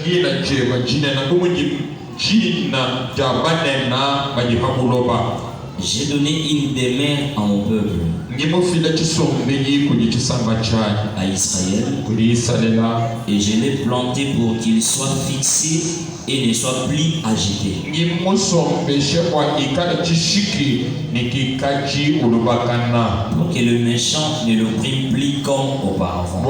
yina jeba jina na kumuji jina jabanena bajihabuloba. J'ai donné une demeure à mon peuple, à Israël, et je l'ai planté pour qu'il soit fixé et ne soit plus agité. Pour que le méchant ne l'opprime plus comme auparavant.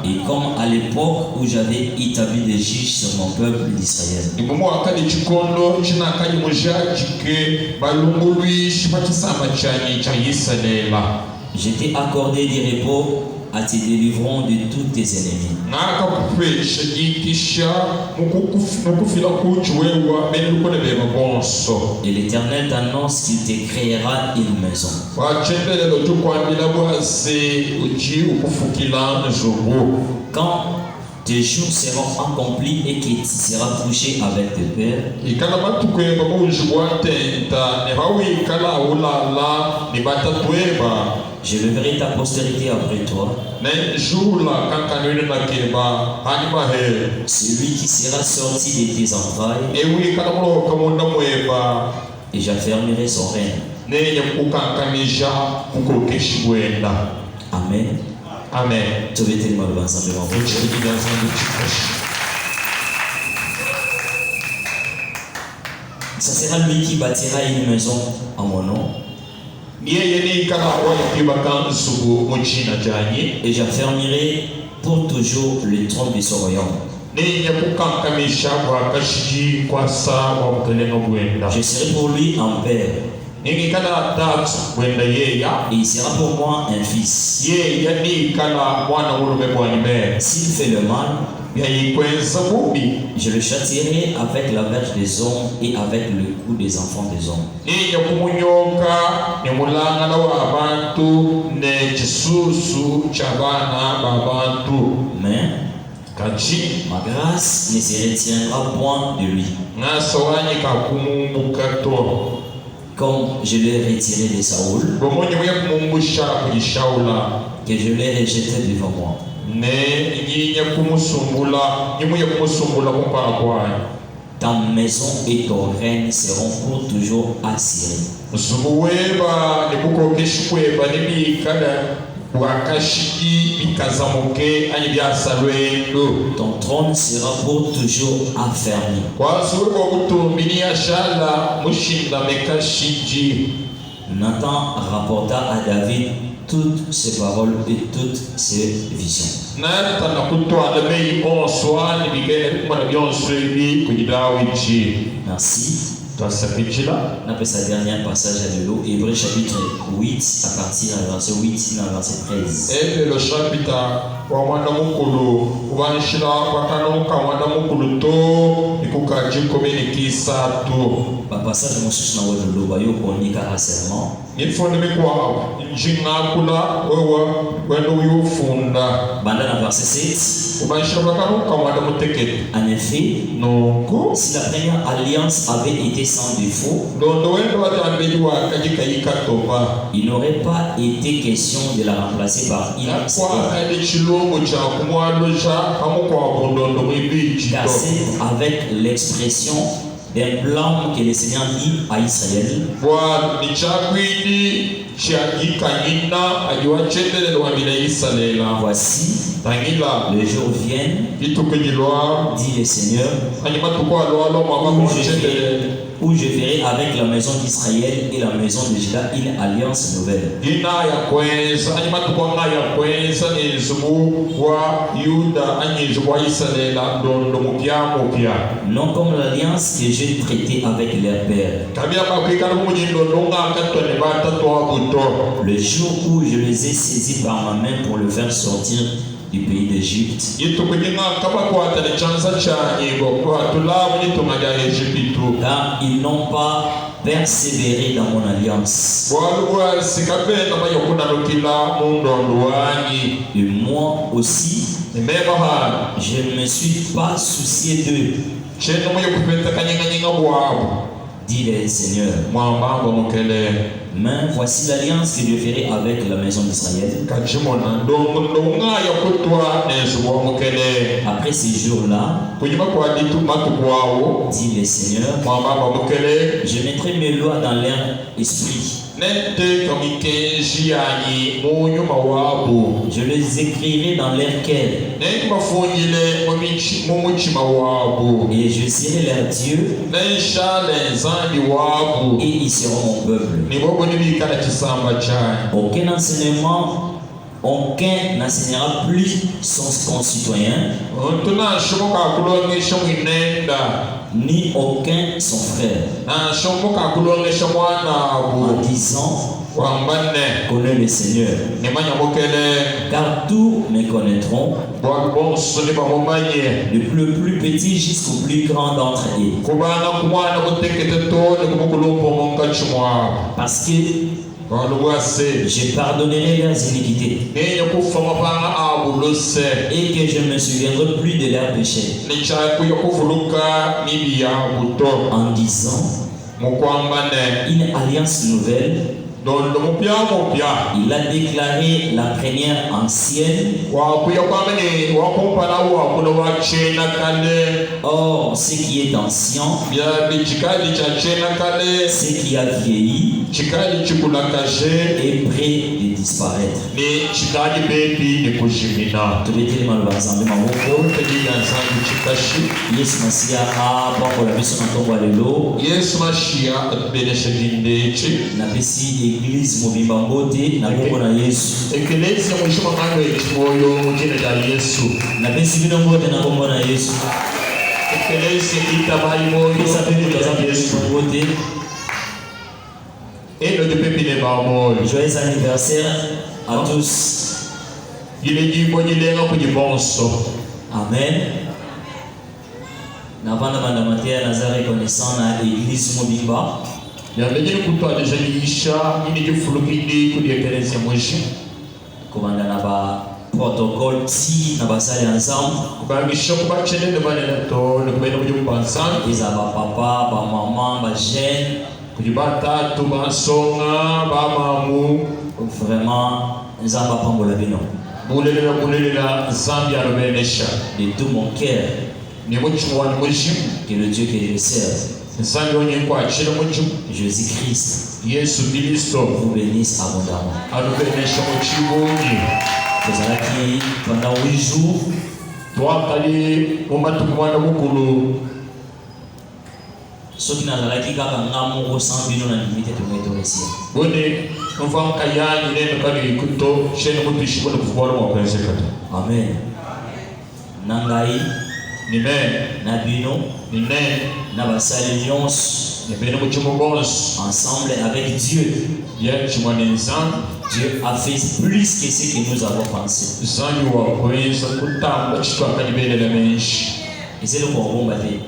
Et comme à l'époque où j'avais établi des juges sur mon peuple d'Israël. Je t'ai accordé du repos à te délivrant de tous tes ennemis. Et l'Éternel t'annonce qu'il te créera une maison. Quand tes jours seront accomplis et que tu seras couché avec tes pères, je leverai ta postérité après toi. Celui qui sera sorti de tes entrailles, et j'affermirai son règne. Amen. Amen. Ça sera lui qui bâtira une maison en mon nom. Et j'affermirai pour toujours le trône de son royaume. Je serai pour lui un père. Et il sera pour moi un fils. S'il fait le mal, je le châtierai avec la verge des hommes et avec le cou des enfants des hommes. Mais ma grâce ne se retiendra point de lui, comme je l'ai retiré de Saoul, que je l'ai rejeté devant moi. Ta maison et ton règne seront pour toujours assurés. Ton trône sera pour toujours affermi. Nathan rapporta à David toutes ses paroles et toutes ses visions. Merci. On appelle sa dernière passage à l'eau, Hébreux chapitre 8, à partir du verset 8 dans le verset 13. Passage verset 7. En effet, si la première alliance avait été sans défaut, il n'aurait pas été question de la remplacer par une avec l'expression d'un plan que le Seigneur dit à Israël. Voici, le jour vient, dit le Seigneur, où je ferai avec la maison d'Israël et la maison de Juda une alliance nouvelle. Non comme l'alliance que j'ai traitée avec leur père. Le jour où je les ai saisis par ma main pour le faire sortir du pays d'Égypte. Car ils n'ont pas persévéré dans mon alliance. Et moi aussi, je ne me suis pas soucié d'eux. dit le Seigneur. Mais voici l'alliance que je ferai avec la maison d'Israël. Après ces jours-là, dit le Seigneur, je mettrai mes lois dans leur esprit. Je les écrirai dans leur cœur. Et je serai leur Dieu. Et ils seront mon peuple. Aucun n'enseignera plus son concitoyen, ni aucun son frère, en disant, connais le Seigneur, car tous me connaîtront, le plus petit jusqu'au plus grand d'entre eux. Parce que je pardonnerai leurs iniquités et que je ne me souviendrai plus de leurs péchés. En disant une alliance nouvelle, il a déclaré la première ancienne. Or, ce qui est ancien, ce qui a vieilli, est prêt de disparaître. Église mobimba mbote na bongo na Yesu. Ekelezi mwisho mwangu ekimoyo mujina ya Yesu. Na besi bino mbote na bongo na Yesu. Ekelezi itabayi moyo sa bino za Yesu mbote. Et le pépé ba moyo. Joyeux anniversaire à tous. Il est dit bon il est là pour du bonso. Amen. Na banda mandamatea nazare reconnaissant na église mobimba. Commandant na ba protocole si na basali ensemble. Ils ba papa, ba maman, ba jeune. Vraiment, nzamba pambola bino. De tout mon cœur. Que le Dieu que je sers, Jésus-Christ, vous bénisse abondamment. Vous allez qui pendant 8 jours, ceux qui n'ont pas dit qu'ils ont ressenti bino na limite de mettre ici. Amen. Nangai na bino na basali nyonso ensemble avec Dieu. Dieu a fait plus que ce que nous avons pensé. Et c'est le bon bâti.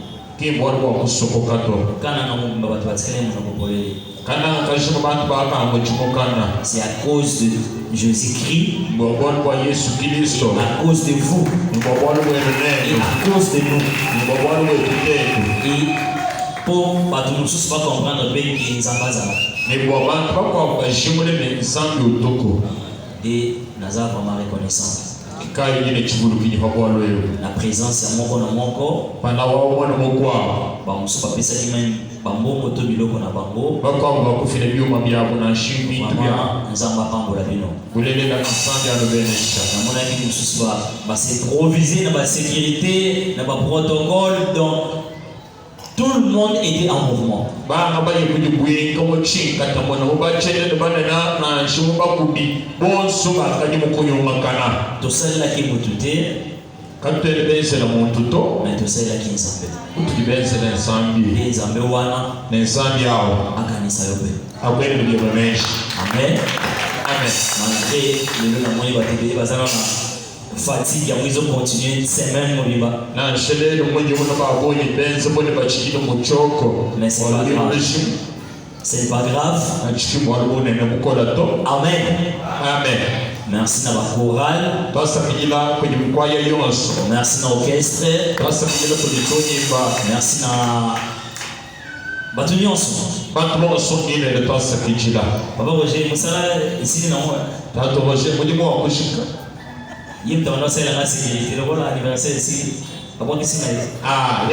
C'est à cause de Jésus-Christ, à cause de vous, et à cause de nous. Et pour que nous ne puissions pas comprendre bien que nous sommes et nous sommes vraiment reconnaissants. La présence est mon corps. Bambongo to biloko na bango. Nzamba pambola bino. Namona ki mususu ba s'improviser na ba sécurité, na ba protocole, donc tout le monde était en mouvement. Tout cela qui vous toutait, mais tout cela qui est Nzambe wana akanisa yope. Amen. Amen. Malgré le namoni batebele bazana na fatigue ya mwizo continuer une semaine moliba. Mais c'est pas grave. Amen. Amen. Merci na ba chorale. Merci na orchestre. Merci na bato nyonso ile le tosa kijila Papa Roger musala ici na moi tato Roger mudimo wa kushika yimta wanasela na sécurité le voilà anniversaire ici papa kisi na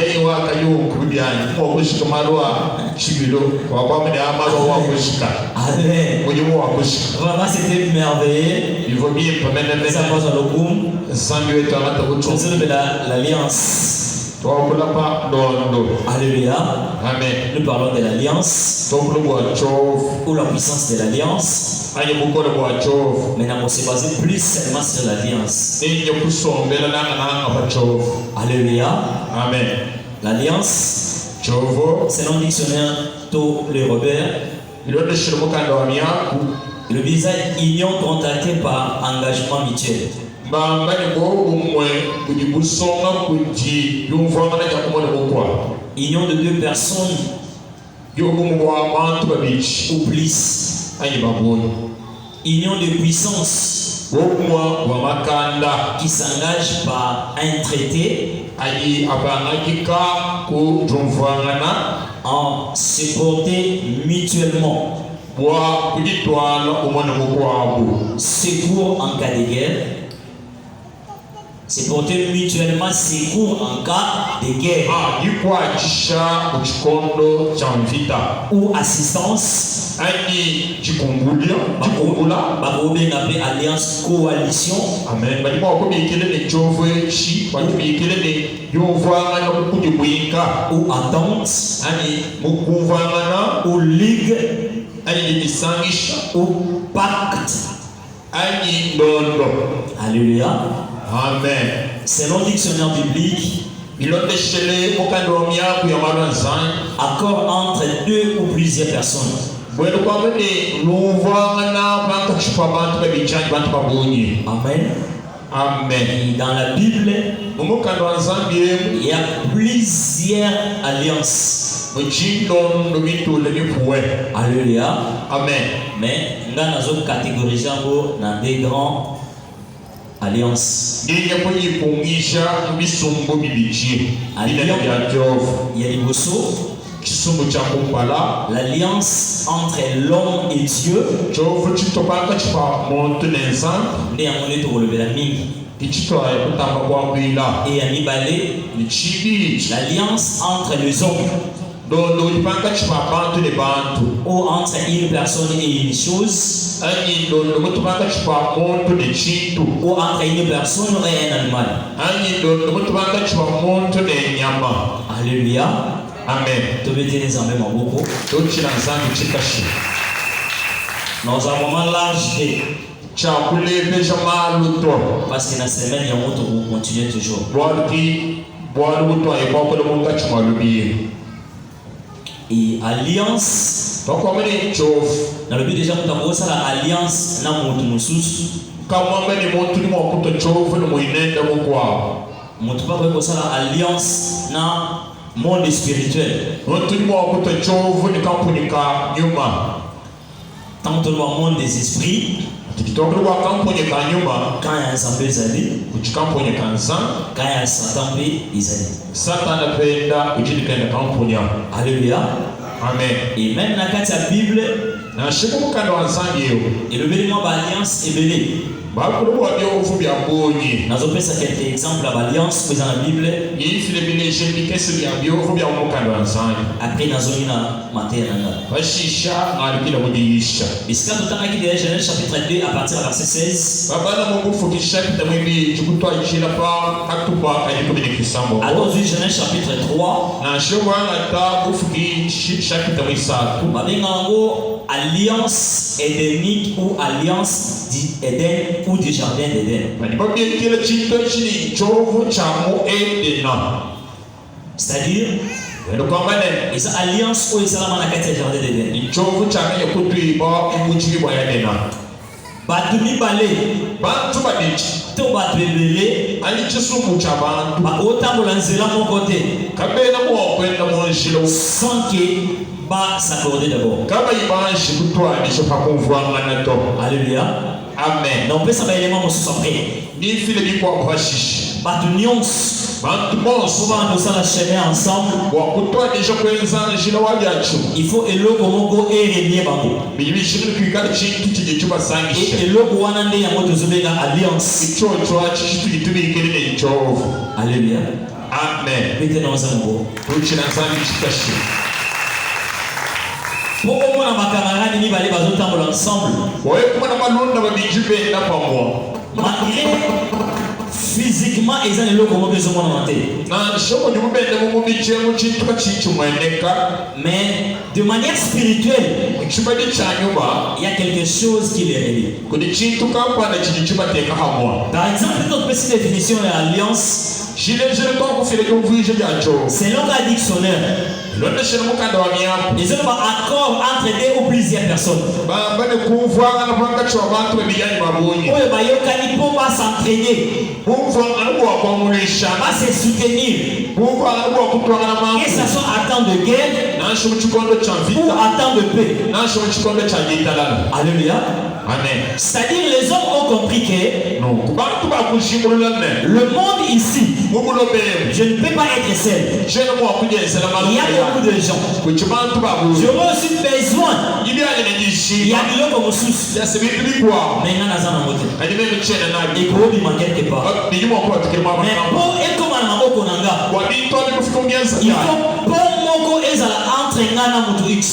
yeye waka yo kubiani mo kushika marwa chibilo wa kwa mede amaro wa kushika amen mudimo wa kushika vraiment c'était merveilleux il vaut bien pas même ça passe le boom sambi wetu amata kucho c'est l'alliance. Alléluia. Amen. Nous parlons de l'alliance ou la puissance de l'alliance. Maintenant, on s'est basé plus seulement sur l'alliance. Alléluia. Amen. L'alliance, selon le dictionnaire Tau le Robert, le visage union contactée par engagement mutuel. Union de deux personnes ou plus. Union de puissance qui s'engage par un traité en se porter mutuellement. Secours en cas de guerre. C'est porter mutuellement secours en cas de guerre. Ou assistance. Alliance coalition. Amen. Ou entente. Ou ligue. Ou pacte. Alléluia. Amen. Selon le dictionnaire biblique, accord entre deux ou plusieurs personnes. Amen. Amen. Et dans la Bible, il y a plusieurs alliances. Alléluia. Amen. Mais nous avons catégorisé dans des grands alliance. Il y a l'alliance entre l'homme et Dieu. Et l'alliance entre les hommes. Ou entre une personne et une chose. Ou entre une personne et un animal. Alléluia. Amen. Nous avons un moment large. Parce que dans la semaine, il y a un autre pour continuer toujours. Et alliance, dans le but déjà, nous avons l'alliance dans le monde. Nous avons l'alliance dans le monde spirituel. Tant que le monde des esprits, quand il y a un assemblée d'années, quand il y a un Satan, alléluia. Amen. Et même dans la Bible, et le bénémoine d'alliance est béni. Nous avons fait quelques exemples d'alliance dans la Bible. Après, nous avons une matière. Et ce qu'on a dit dans Genèse chapitre 2 à partir du verset 16. Attends, Genèse chapitre 3. Alliance édénique ou alliance d'Éden ou du jardin d'Éden. C'est-à-dire, et cette alliance ou ça la quête du jardin d'Éden. Batumi balé, to batubele, autant pour l'anzela mon côté, sans que ba s'accorder d'abord. Alléluia. Amen. Donc, on peut savoir l'élément après. Batunions. Souvent nous allons chaîner ensemble. Il faut eloko moko erenier bango. Et eloko wana nde yango tozobenga alliance. Alléluia. Amen. Maintenant zango. Pourquoi on a ma camarade ni balé bazo tambola ensemble? Malgré physiquement ils ont le loco moko zo mona mate. Mais de manière spirituelle, il y a quelque chose qui les relie. Par exemple, notre petite définition de l'alliance, selon la dictionnaire, les hommes accord entre deux ou plusieurs personnes. Pas s'entraîner, pas se soutenir, que ce soit à temps de guerre ou à temps de paix. Alléluia. Amen. C'est-à-dire les hommes ont compris que le monde ici, je ne peux pas être seul. Il y a beaucoup de gens. J'aurais aussi besoin. Il y a des gens comme sous. Mais il y a des gens qui manquent quelque part. Mais pour être comme un homme konanga, il faut pour moko ezala entre ngana mutu X.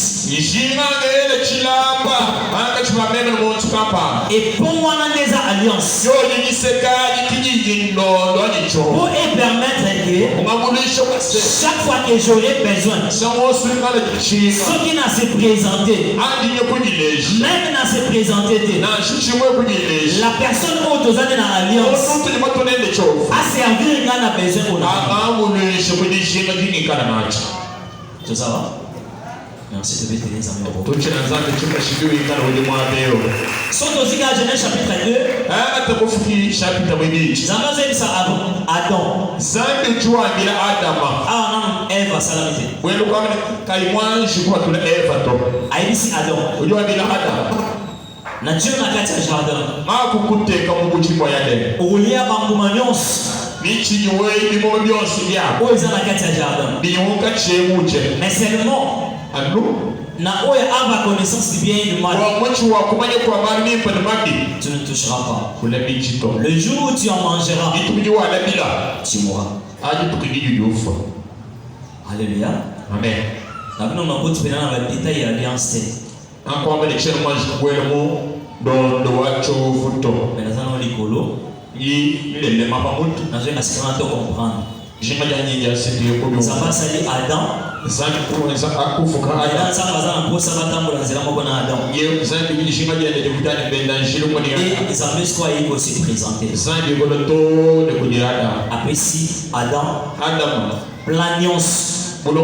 Et pour moi les alliances pour permettre que chaque fois que j'aurai besoin, ceux qui n'a se présenter, même n'a se présenter, la personne où tu as dans l'alliance a servi un a besoin pour tout ça va? Merci de mettre les amis. Sont aussi dans Genèse chapitre 2. Zamaze bisa Adam. Ah non, Eva salamité. Aïdisi Adam. Na Dieu na kati ya jardin. Ulia banguma nyonso. Oza na kati ya jardin. Mais seulement na oya ava connaissance du bien et du mal. Tu ne toucheras pas. Le jour où tu en mangeras, tu mourras. Alléluia. Amen. La vie on a beau dans la détail et l'alliance. Mais dans un licolo, dans un aspirant de comprendre. Ça passe à Adam. Et ils avaient quoi il faut se présenter. Après si Adam planions on va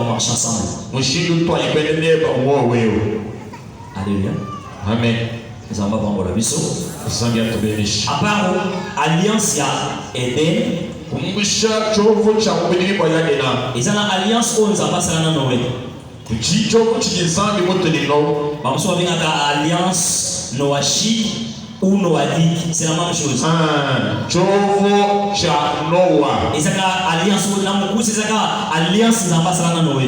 marcher ensemble. Alléluia. Amen. Nous allons voir la mission. À part alliance, il y a Eden. Ils ont l'alliance où nous avons passé à Noé. Nous avons alliance Noachi ou Noadik. C'est la même chose. Et c'est alliance où nous avons alliance nous avons passé à Noé.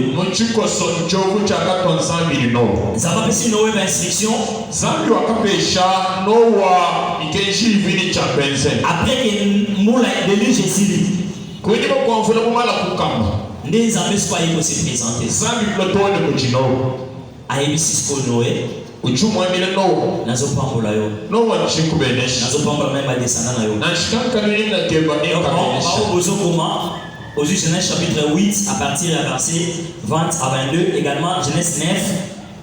Ça va passer Noé par instruction. Après que moula de lui j'ai suivi. Les amis soient ils se présenter. A ABC pour Noé. Nazo pambola yo. Nazo pambola même à descendre yo. Au Genèse chapitre 8 à partir du verset 20 à 22, également Genèse 9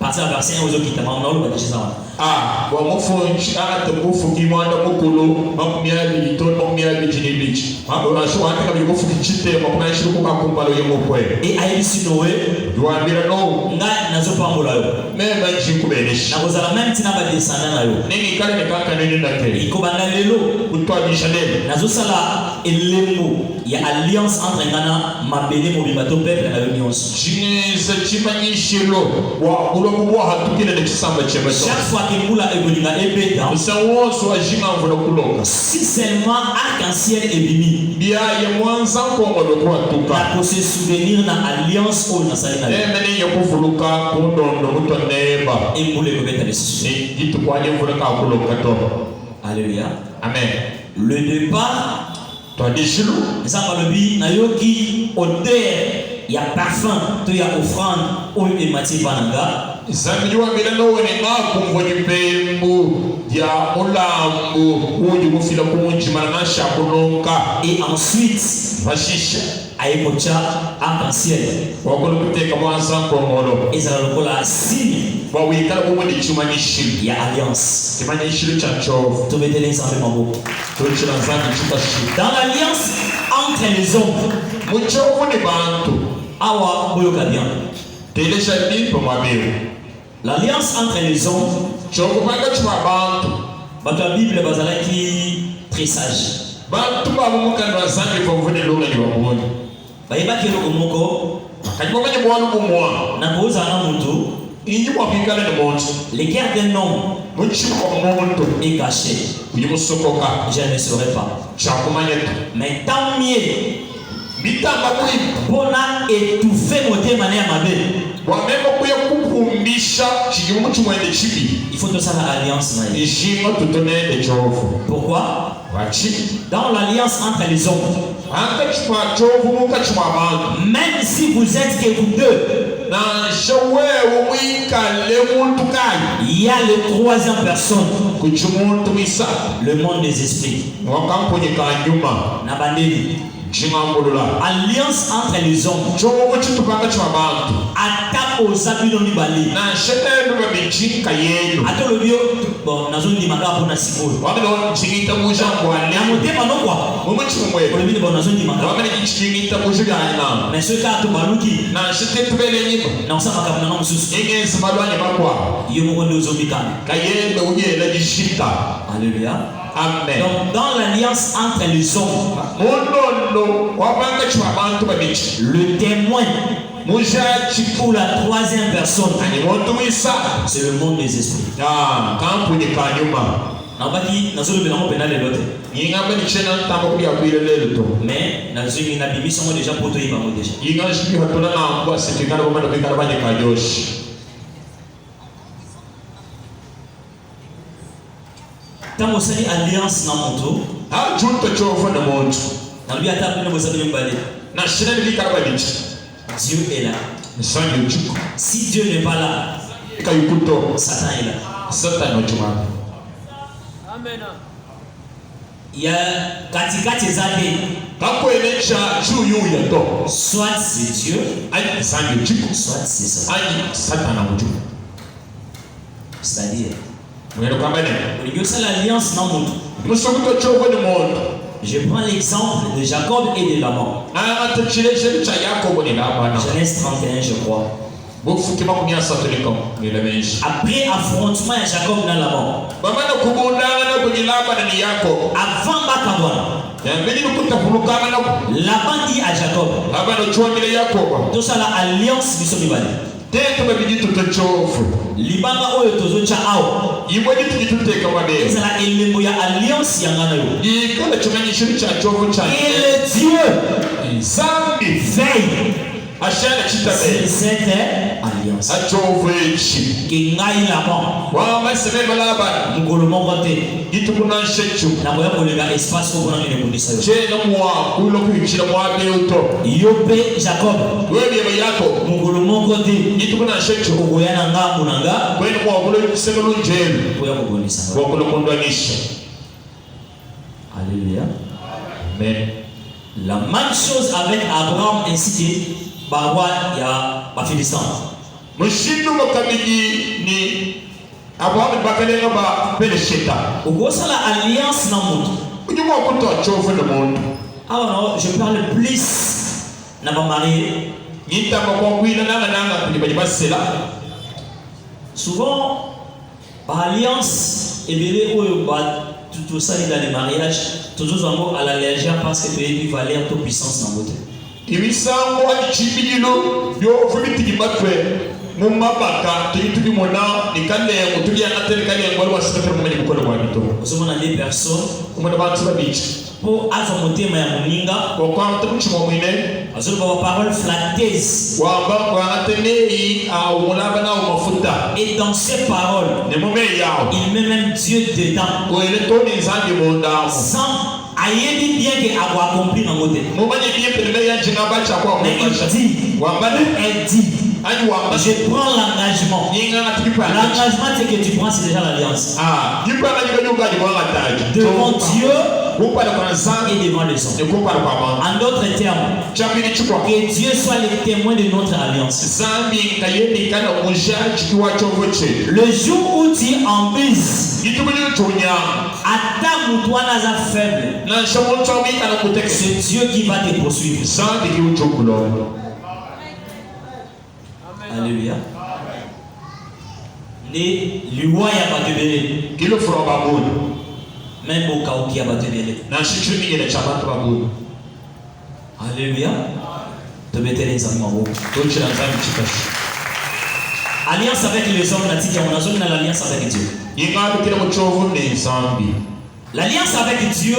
à partir du verset 1 aux autres qui t'ont demandé de dire ça. Ah, bon, mon fond, je arrête de vous foutre, moi, dans mon colo, mon mien, il tourne, mon mien, il dit, il dit. Ah, bon, je suis en train de vous foutre, mon mien, je suis en train de vous foutre. Et à ici, Noé, doit dire non. N'a pas mbola. Mais ben, je suis coupé. N'a pas la même tina ba descendre na yo. Nini kale ne kaka nini na ke. Iko banda lelo, utwa di Chanel. Nazo sala elembo, il y a alliance entre ngana mabele mobibato peuple na yo nyonso. Jine se chimani shelo, wa ulo kubwa hatukile de kisamba chema. Chaque fois si seulement arc-en-ciel est béni, la pour se souvenir dans l'alliance au Nazareth. Et pour les remettre alléluia. Amen. Le départ, ça va le dire, nayoki odeur, il y a parfum, il y a offrande, ou il y a bananga. Et ensuite, aïkocha arc-en-ciel. Et ça va le signe. Il y a alliance. Tout mettez les ensemble en beau. Dans l'alliance entre les hommes, awa boyoka bien. L'alliance entre les hommes, la Bible est qui très sage. Les guerres d'un homme est cachée. Je ne saurais pas. Mais tant mieux. Pour étouffer mon thème à il faut que ça la alliance. Pourquoi? Dans l'alliance entre les hommes, même si vous êtes que vous deux, il y a le troisième personne, le monde des esprits. Alliance entre les hommes. Attaque aux abus dans le balai. Attends le bio. Bon, nous avons dit ma pour na sipolo. Mais ce cas tu baluki. Non ça va comme non sous. Alléluia. Amen. Donc dans l'alliance entre les hommes, le témoin pour la troisième personne, c'est le monde des esprits. Mais déjà pour quand vous avez alliance dans mon tour, Dieu est là. Si Dieu n'est pas là, Satan est là. Amen. Il y a katikati zake. Soit c'est Dieu, soit c'est Satan. C'est-à-dire, l'alliance dans mon tour. Je prends l'exemple de Jacob et de Laban. Genèse 31, je crois. Après affrontement à Jacob dans Laban. Avant Bakabwana. Laban dit à Jacob. Tout ça l'alliance du Somibali. Libanga oyo tozocha ao. C'est la elembo ya alliance yangana yo. Et le Dieu veille c'est cette alliance. Kingai Laban. Mugolo mongote. Namoya kolega espace au grand de Bundisa. Yope Jacob. Mugolo mongote. Ogoyana nga munanga. Oya kobonisa. Alléluia. Amen. La même chose avec Abraham ainsi que Bawa ya Bafilistin. Ugosa la alliance na mutu. Ah non, je parle plus na ba marié. Souvent par alliance et belé oyo ba tout ça dans les mariages, toujours amour à la légère parce que tu es valeur toute puissance dans votre. Nous avons des personnes pour affronter ma moninga. Nous avons parole flatteuse. Et dans ces paroles, il met même Dieu dedans. Sans aïe bien qu'il a accompli dans notre mais elle dit, je prends l'engagement. L'engagement c'est que tu prends, c'est déjà l'alliance. Devant Dieu et devant les hommes. En d'autres termes, que Dieu soit le témoin de notre alliance. Le jour où tu embises, Adam ou toi n'a faible, c'est Dieu qui va te poursuivre. Alléluia. Les lois y a pas de belé. Même au cas où il y a pas de belé. Alléluia. Te mettez les amours. Alliance avec les hommes, on a l'alliance avec Dieu. L'alliance avec Dieu.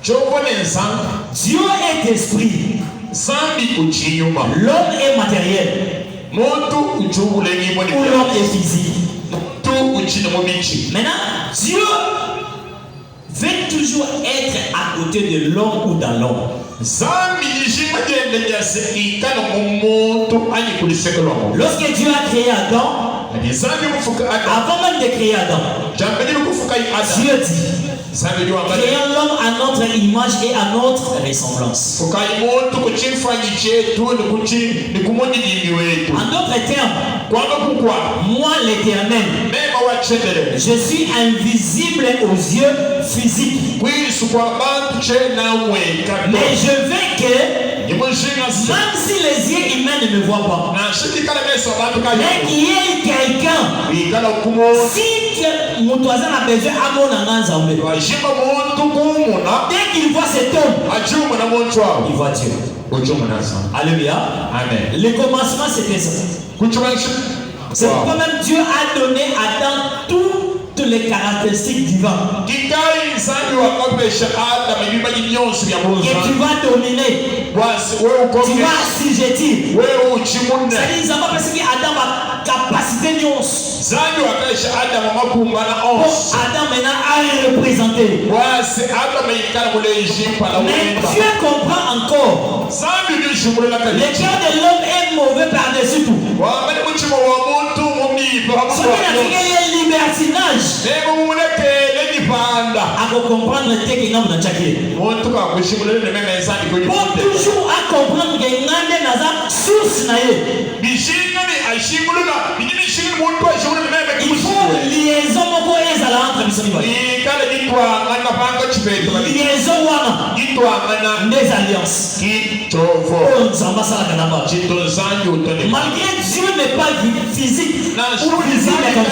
Dieu est esprit. L'homme est matériel. Ou l'homme est physique. Maintenant, Dieu veut toujours être à côté de l'homme ou dans l'homme. Lorsque Dieu a créé Adam, avant même de créer Adam, Dieu dit, créons l'homme à notre image et à notre ressemblance. En d'autres termes, moi l'Éternel, je suis invisible aux yeux physiques. Mais je veux que, même si les yeux humains ne me voient pas, mais qu'il y ait quelqu'un, si mon voisin a besoin à mon angan, dès qu'il voit cet homme, il voit Dieu. Alléluia. Amen. Le commencement c'était ça. C'est pourquoi même Dieu a donné à Adam toutes les caractéristiques divines. Que tu vas dominer. Tu vas assujettir. C'est-à-dire parce qu'Adam a capacité de Adam maintenant a représenté. Mais Dieu comprend encore. Le cœur de l'homme est mauvais par-dessus tout. Ce qui a fait libertinage. À comprendre le texte dans le tchèque. Pour toujours à comprendre que Nande n'a source naïe. Il faut liaison entre liaison des alliances. Malgré Dieu n'est pas physique ou visible comme ça.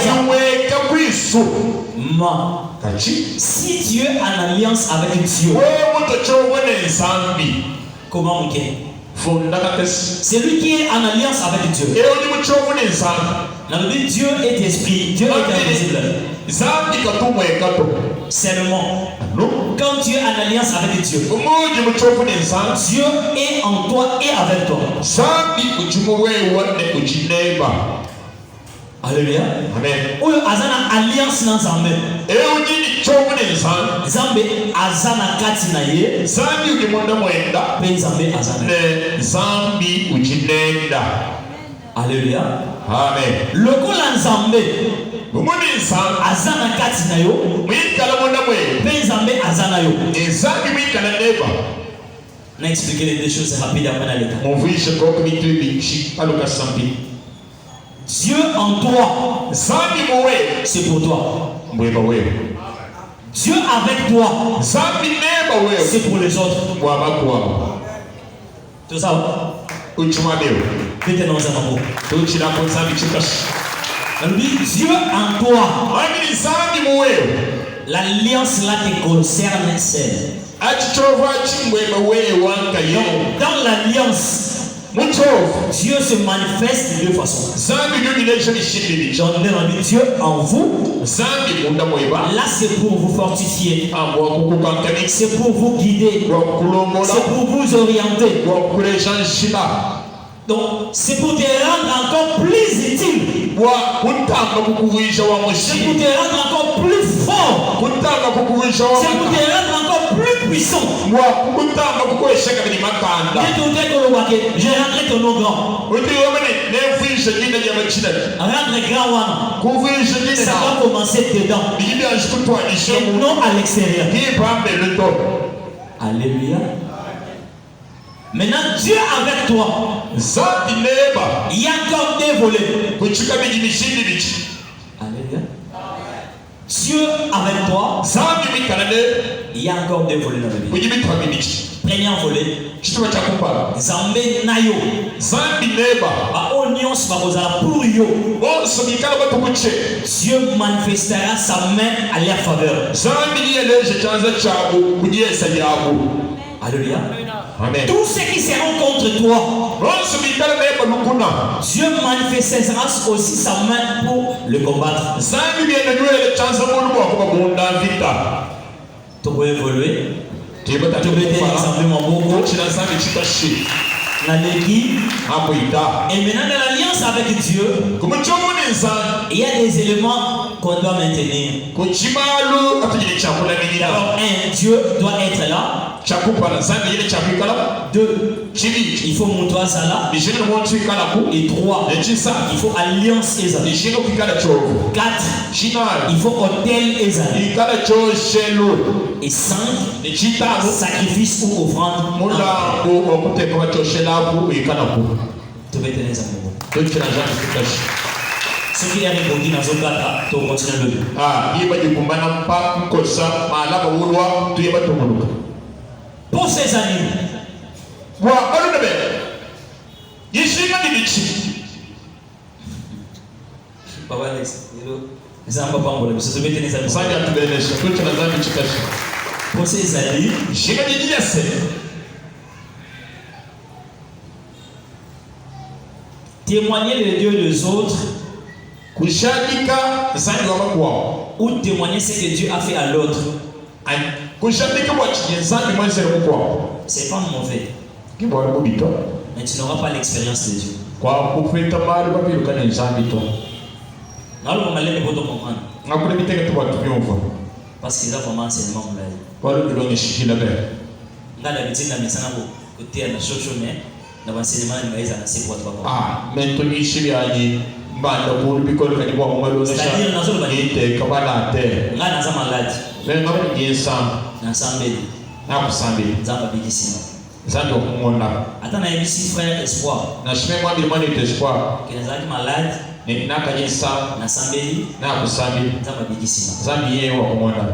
Si Dieu a une alliance avec Dieu, comment on fait? C'est lui qui est en alliance avec Dieu. La Bible, Dieu est esprit, Dieu est invisible. Seulement, quand Dieu a une alliance avec Dieu, Dieu est en toi et avec toi. Alléluia. Amen. Ou azana alliance dans Zambé. Zambé azana katina ye. Zambi ukimonda mwenda. Ben Zambé azana. Zambi ujinenda. Alléluia. Amen. Loko la Zambé. Bumuni Zambé azana katina yo. Mwikala monda mwe. Ben Zambé azana yo. Zambi mwikala neba. Na expliquer les deux choses rapidement dans l'état. Mon vie je crois que tu es aluka Zambi. Dieu en toi, c'est pour toi. Dieu avec toi, c'est pour les autres. Tout ça. Dieu en toi. L'alliance là te concerne seul. Dans l'alliance, Dieu se manifeste de deux façons. Dieu en vous. Là, c'est pour vous fortifier. C'est pour vous guider. C'est pour vous orienter. Donc, c'est pour te rendre encore plus utile. C'est pour te rendre encore plus fort. C'est pour te rendre encore plus puissant. Je rendrai ton nom grand. Rendre grand, ça va commencer dedans. Et non à l'extérieur. Alléluia. Maintenant, Dieu avec toi. Il y a encore des volets. Alléluia. Dieu avec toi. Il y a encore deux volets dans la Bible. Premier volet. Zambé nayo. Pour yo. Dieu manifestera sa main à leur faveur. Alléluia. Amen. Tous ceux qui seront contre toi, Dieu manifestera aussi sa main pour le combattre. Tu peux évoluer. Tu peux t'exempler mon beaucoup. Et maintenant dans l'alliance avec Dieu, il y a des éléments qu'on doit maintenir. D'abord, Dieu doit être là. 2. Il faut monter ça là. Et 3. Il faut alliance et 4. Il faut hôtel et 5. Sacrifice ou offrande. Tu vas tenir ça pour vous. Ce qui est répondu dans un cas, tu continues le deux. Pour ces années, pour ces années, témoigner les dieux des autres ou témoigner ce que Dieu a fait à l'autre. C'est pas mauvais. Mais tu n'auras pas l'expérience de Dieu. Non, le malin ne peut pas comprendre. Parce qu'ils ont vraiment enseignement. Attends, on a ici frère espoir. Qui est malade.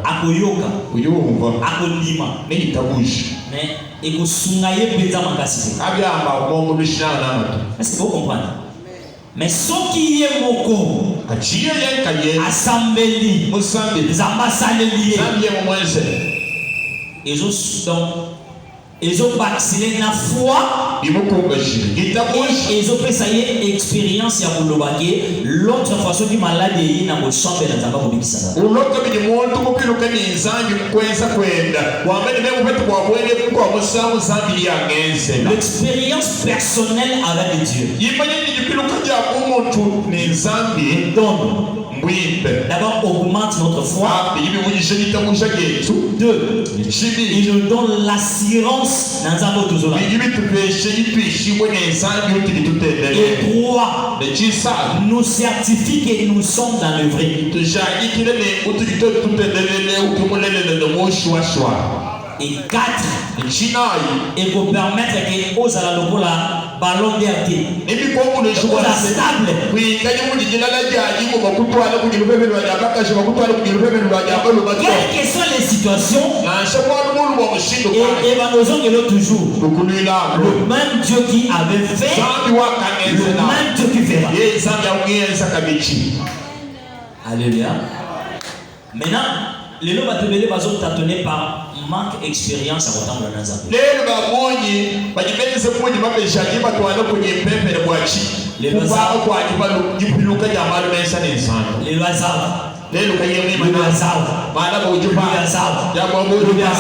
Akoyoka. Akolima. Mais il faut sungaye peza makasi. Est-ce que vous comprenez? Mais ce qui est moko, assemblée, zambasaleli, ils ont vacciné la foi et ils ont fait ça y est expérience ya kulobaki l'autre façon qui malade yi na mosambe na tamba kubikisa l'expérience personnelle avec Dieu d'abord augmente notre foi. 2. Il nous donne l'assurance dans un autre zone. Et 3. Nous certifie que nous sommes dans le vrai. Et 4. Et pour permettre que aux la ballon d'air stable. Quelles que soient les situations, et nous avons toujours le même Dieu qui avait fait, le même Dieu qui fera. Alléluia. Maintenant, Les lois batebele bazot tâtonner par manque d'expérience à autant de Nazaré. Les bamonyi bajibeleze mmoja mabeshaki batwala kwenye pepe na bwachi. Les lois kwa kibalu gipiluka ya malu mensa nensana. Les lois Lelo kayemi Les lois mana bojuba. Ya bojuba.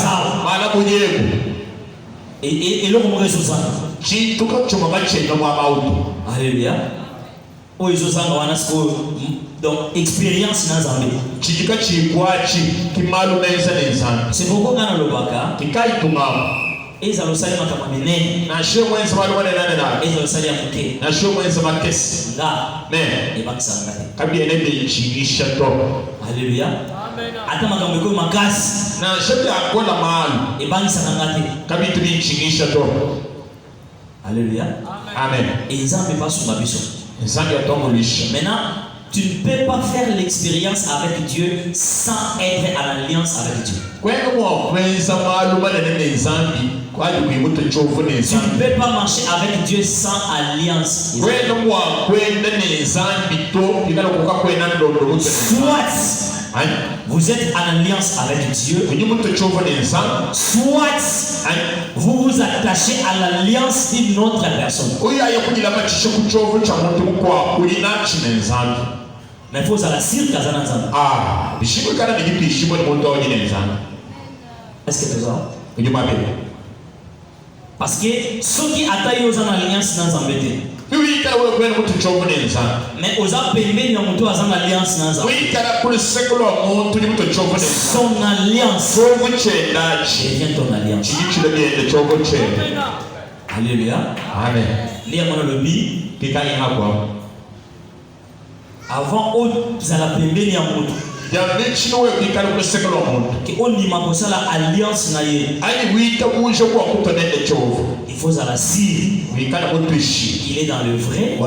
Mana bojeku. Et l'homme mourait sous ça. Chi tuka chuma bachenga mwa bautu. Alléluia. Oh, ils ont donc expérience dans Zambie. Chijika chikwachi kimalu mensa nensana. C'est pourquoi quand on le baka. Kikai tunga. Et ça le salit makama mene. Na shio mwenza malu wane nane. Et ça le salit amuke. Na shio mwenza makesi. Nga. Mais. Et bakisa ngate. Kabi enebe chingisha to. Alléluia. Ata makambo ko makasi. Na shebi akola malu. Et bakisa ngate. Kabi tubi chingisha to. Alléluia. Amen. Et Nzambe pas sur babiso. Nzambe atongo lisha. Maintenant, tu ne peux pas faire l'expérience avec Dieu sans être en alliance avec Dieu. Tu ne peux pas marcher avec Dieu sans alliance. Soit vous êtes en alliance avec Dieu, soit vous vous attachez à l'alliance d'une autre personne. Mais il faut que ça la cirque à Zanazan. Ah, est-ce que tu as? Parce que ceux qui attaquent aux alliances dans Zambété. Mais aux appelés, il y a une alliance dans Zambété. Son alliance devient ton alliance. Alléluia. Amen. Il y a mon lobby. Avant, vous allez appeler les gens. On n'y m'a pas la alliance. Il faut à la cire. Il est dans le vrai.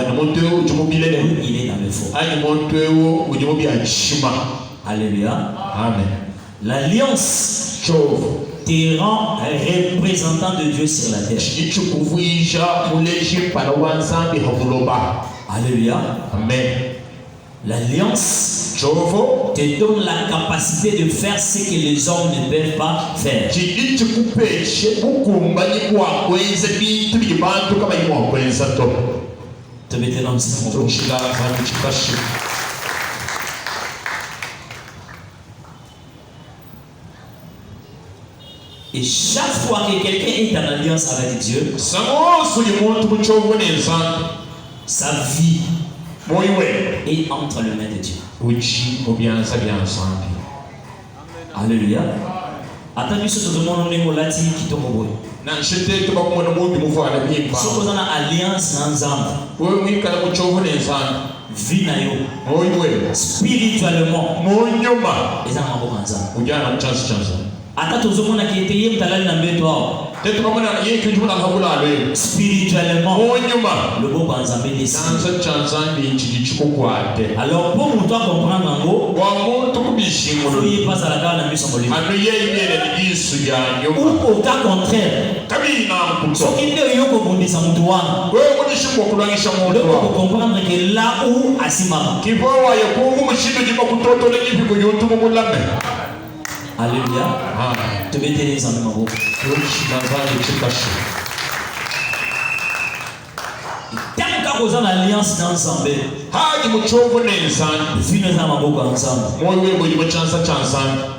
Il est dans le faux. Alléluia. Amen. L'alliance te rend représentant de Dieu sur la terre. Alléluia. Amen. L'alliance te donne la capacité de faire ce que les hommes ne peuvent pas faire. Te mettez dans le centre. Et chaque fois que quelqu'un est en alliance avec Dieu, sa vie est entre les mains de Dieu. Alléluia. Attends, ce que tout le monde est molati qui tombe au bout. Si vous avez une alliance dans vie spirituellement, et ça attends, tout le monde qui est payé, spirituellement, le bon Banzambé décide. Alors, pour toi comprendre en gros, il faut y passer à la garde de la symbolique. Ou au cas contraire, ce qui est au Burundi, ça me doit. Il faut comprendre que là où Asima. Alléluia. Tu veux dire les amis, tant que vous avez l'alliance dans Zambé,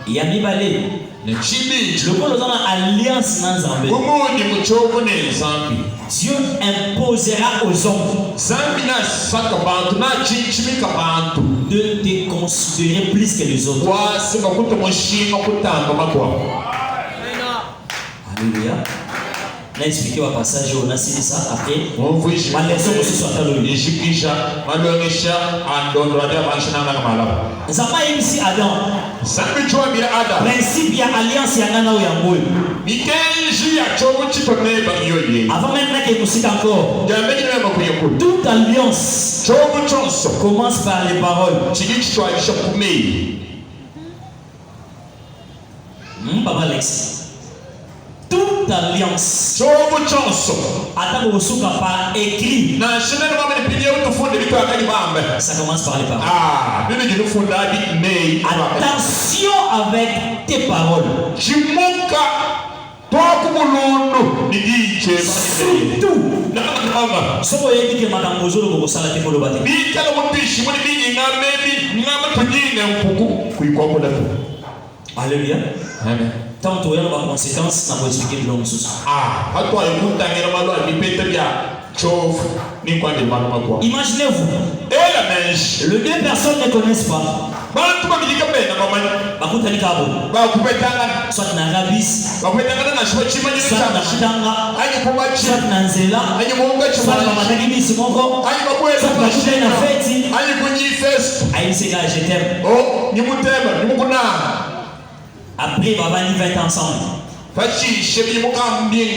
il y a des balais. Le coup nous avons alliance dans Zambé. Dieu imposera aux hommes de te considérer plus que les autres. Alléluia. On a expliqué au passage, on a signé ça après. Ma leçon aussi soit à l'eau. Ça va ici Adam. Principe, il y a alliance, il y a un ou avant même que nous citons encore, toute alliance commence par les paroles. Papa Alex. Toute toute alliance. Attends, vous souka par écrit. Ça commence par les paroles. Attention avec tes paroles. Surtout. So vous avez dit que madame Mozolo vous sala te kolo bate. Alléluia. Amen. Tant que vous avez des conséquences, ça va expliquer de l'homme sous. Imaginez-vous. Les deux personnes ne connaissent pas. Soit Nagabis, soit Nakitanga, soit Nanzela, soit Mamadagimi Simongo, soit Bakouté na Feti. Aïe, c'est gars, je t'aime. Après, on va vivre 20 ans ensemble. On va vivre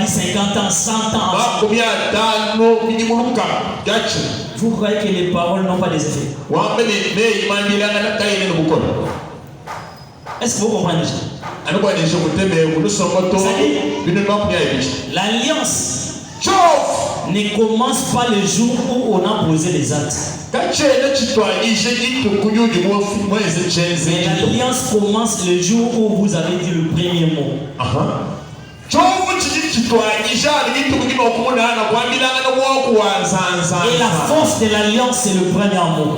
50 ans, 100 ans ensemble. Vous croyez que les paroles n'ont pas des effets? Est-ce que vous comprenez? L'alliance ne commence pas le jour où on a posé les actes. Mais l'alliance commence le jour où vous avez dit le premier mot. Et la force de l'alliance, c'est le premier mot.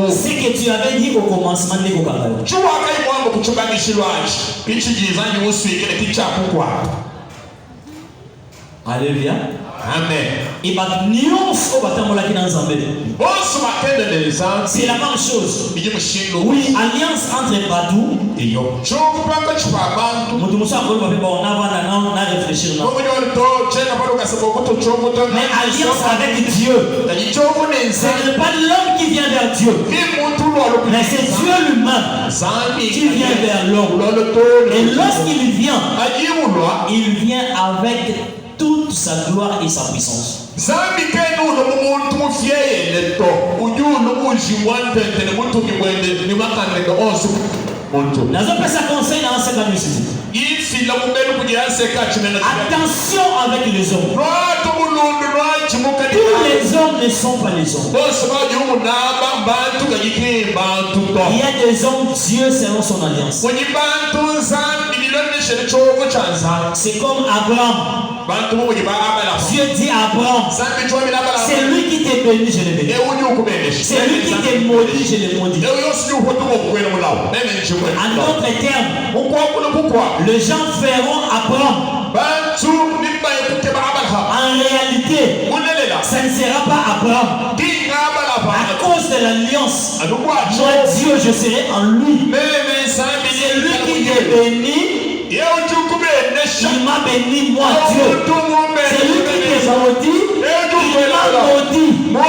Ce que tu avais dit au commencement de l'Église. Alléluia. Amen. Et c'est la même chose. Oui, alliance entre Badou et Yo. Mais alliance avec Dieu, ce n'est pas l'homme qui vient vers Dieu, mais c'est Dieu lui-même qui vient vers l'homme. Et lorsqu'il vient, il vient avec toute sa gloire et sa puissance. N'a pas sa conseil dans cette musique. Attention avec les hommes. Tous les hommes ne sont pas les hommes. Il y a des hommes Dieu selon son alliance. C'est comme Abraham. Dieu dit à Abraham, c'est lui qui t'est béni, je l'ai béni. C'est lui qui t'est maudit, je l'ai maudit. En d'autres termes, les gens feront Abraham. En réalité, ça ne sera pas Abraham. À cause de l'alliance, moi Dieu, je serai en lui. C'est lui qui t'est béni. Il m'a béni, moi Dieu. C'est lui qui t'est maudit. Il m'a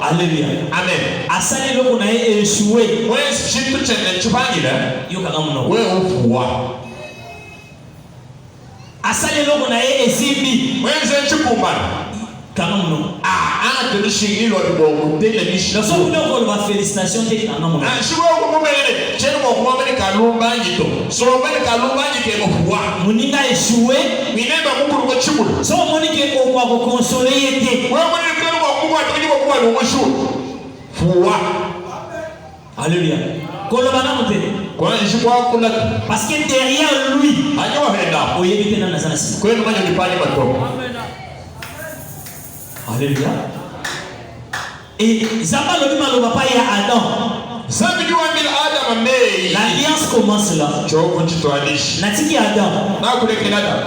Alléluia. Amen. Asali loko na échoué. Asali loko na esimbi. Félicitations. Moninga échoué. So Monique on va consoler. Alléluia. Parce que derrière lui, Alléluia. Et Zamba le mal va pas y Adam. L'alliance commence là. Natiki Adam.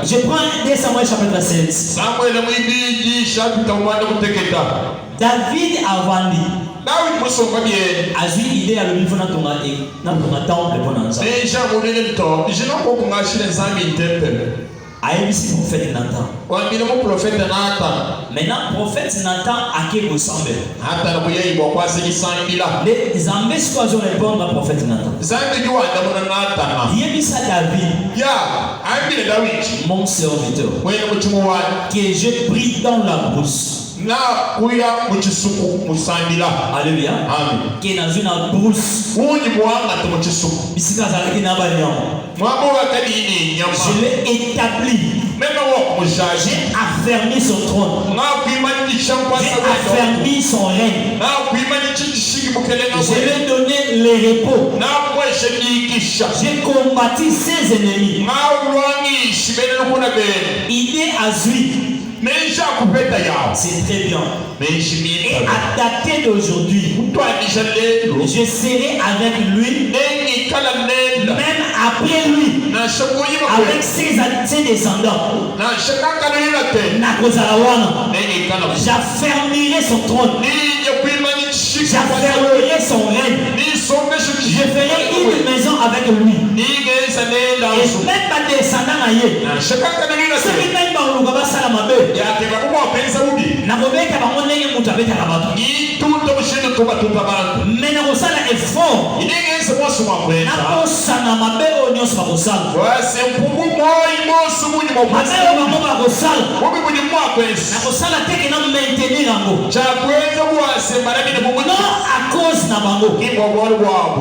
Je prends 2 Samuel chapitre 16. David a vendu. Azui idée à le niveau dans ton temple pour nous. Aïe, prophète Nathan. Maintenant, prophète Nathan a qui ressemble. Les Ambés doivent répondre à prophète Nathan. Il y a ça David, mon serviteur, que j'ai pris dans la brousse. Alléluia. Qui est dans une brousse. Je l'ai établi. J'ai affermi son trône. J'ai affermi son règne. Je lui ai donné le repos. J'ai combattu ses ennemis. Il est à Zui. C'est très bien. Et à dater d'aujourd'hui, je serai avec lui, même après lui, avec ses descendants. J'affermirai son trône. J'affermirai son règne. Je ferai une maison avec lui. Et même ma descendant aïe. Mais na kosala effort nakosana mabe oyo nyonso bakosala nakosala teke na maintenir yango non à cause na bango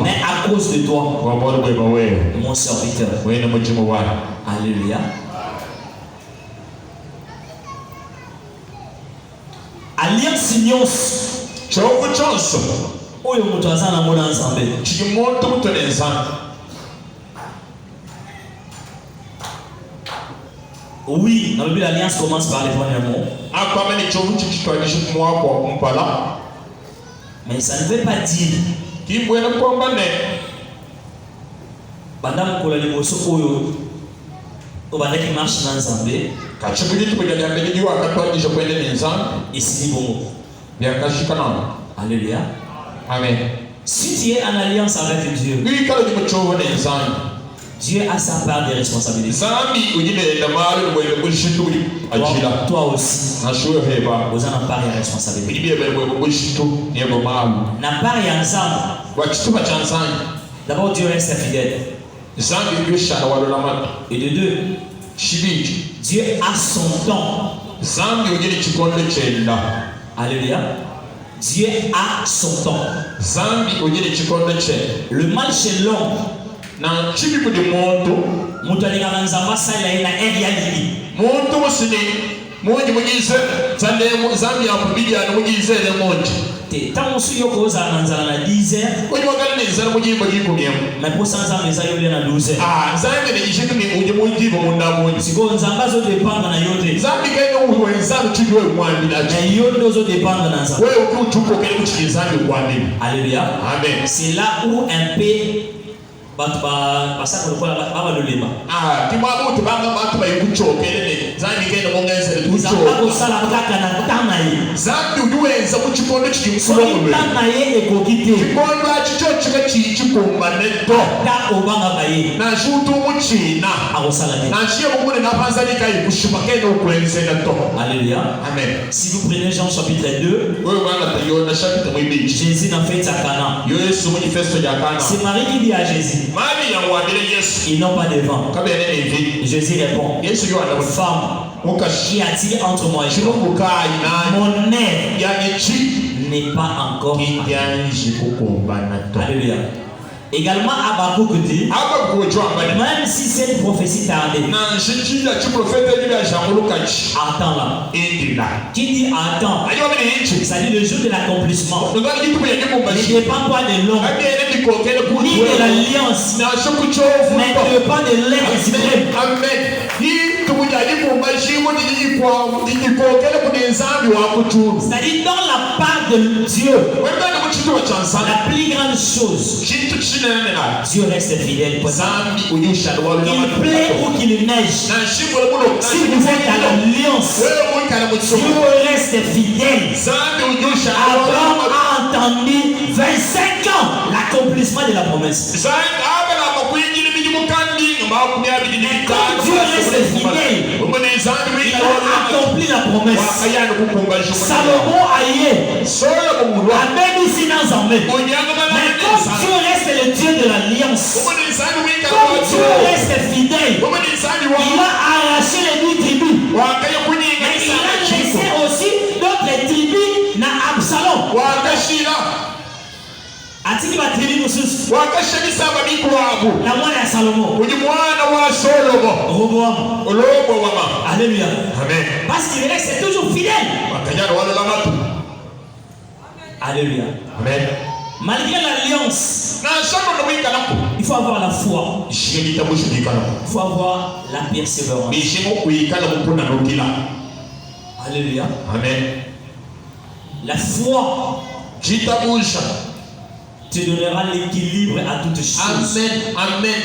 mais à cause de toi mon serviteur. Alléluia. Alliance nyonso oyo moto aza na mona nzambe oui, dans l'alliance commence par les premiers mots. Mais ça ne veut pas dire pendant que la liboso oyo obandaki marche dans nzambe ici bon. Alléluia. Amen. Si tu es en alliance avec Dieu, Dieu a sa part de responsabilité. Toi aussi, vous en avez part de responsabilité. Na part et ensemble. D'abord, Dieu reste fidèle. Et de deux, Dieu a son temps. Alléluia. Dieu a son temps. Le mal chez l'homme. Tant aussi yo koza nanzala na 10 heures. Mais pour ça nzambe eza yo na 12 heures. Siko nzamba zo dépendre na yo te. Mais yo zo dépendre na nzambe. Alléluia. Amen. C'est là où un peu basa ko la baba le lema. Alléluia. Amen. Si vous prenez Jean chapitre 2, Jésus n'a fait sa Cana. C'est Marie qui dit à Jésus, ils n'ont pas de vent. Jésus répond, femme, qu'y a-t-il entre moi et toi? Mon air n'est pas encore arrivé. Alléluia. Également, Habakkuk dit, même si cette prophétie tardait, attends-la. Qui dit attends? Ça dit le jour de l'accomplissement. Ne dépend pas de l'homme, ni de l'alliance, mais dépend de l'être suprême. C'est-à-dire dans la part de Dieu, la plus grande chose, Dieu reste fidèle. Il plaît ou qu'il neige. Si vous êtes à l'alliance, Dieu reste fidèle. Abraham a entendu 25 ans l'accomplissement de la promesse. Dieu reste fidèle, il a accompli la promesse. Salomon aïe, Amen ici dans Zambé. Mais comme Dieu reste le Dieu de l'alliance, comme Dieu reste fidèle, il a arraché les 10 tribus. Mais il a laissé aussi d'autres tribus dans Absalom. Atiki ba tribu mususu. La mwana ya Salomon. Roboam. Alléluia. Amen. Parce qu'il reste toujours fidèle. Alléluia. Amen. Malgré l'alliance, il faut avoir la foi. Il faut avoir la persévérance. Alléluia. Amen. La foi te donnera l'équilibre à toutes choses. Amen. Amen.